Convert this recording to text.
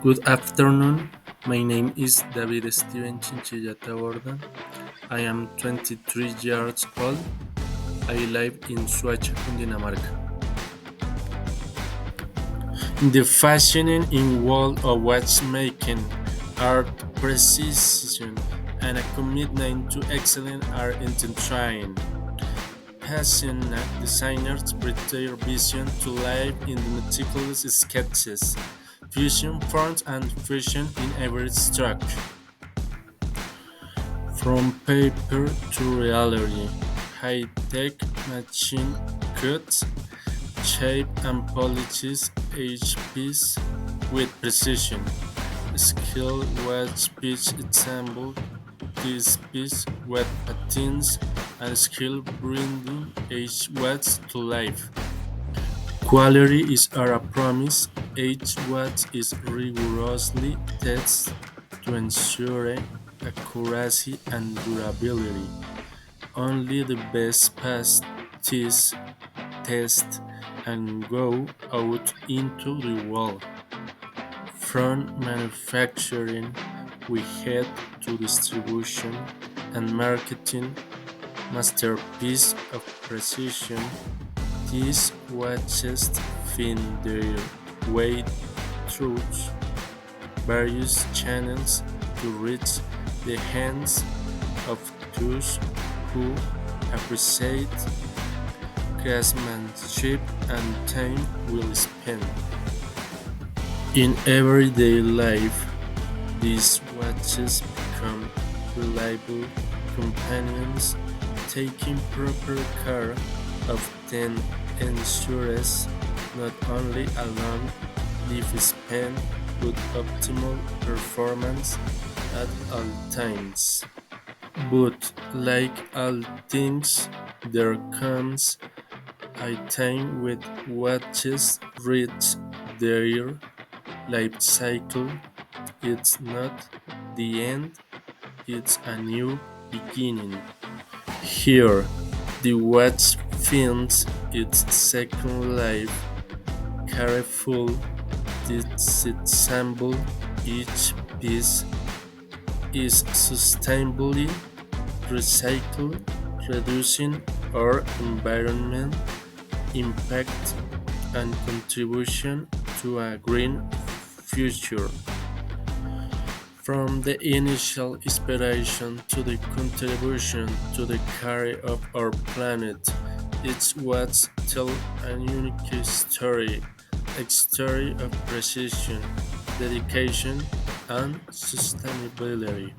Good afternoon. My name is David Steven Chinchilla Taborda. I am 23 years old. I live in Suacha, Cundinamarca. The fascinating world of watchmaking, art precision, and a commitment to excellence are intertwined. Passionate designers bring their vision to life in the meticulous sketches, fusion forms, and fusion in every stroke. From paper to reality, high-tech machine cuts, shape and polishes each piece with precision. Skilled watch piece assemble this piece with patterns and skill bringing each watch to life. Quality is our promise. Each watch is rigorously tested to ensure accuracy and durability. Only the best pass this test and go out into the world. From manufacturing, we head to distribution and marketing. Masterpiece of precision, these watches find their way through various channels to reach the hands of those who appreciate craftsmanship and time well spent. In everyday life, these watches become reliable companions, taking proper care of them ensures not only a long lifespan but optimal performance at all times. But like all things, there comes a time when watches reach their life cycle. It's not the end, it's a new beginning. Here, the watch finds its second life, careful disassemble each piece is sustainably recycled, reducing our environment impact and contribution to a green future. From the initial inspiration to the contribution to the care of our planet, it's what tells a unique story, a story of precision, dedication, and sustainability.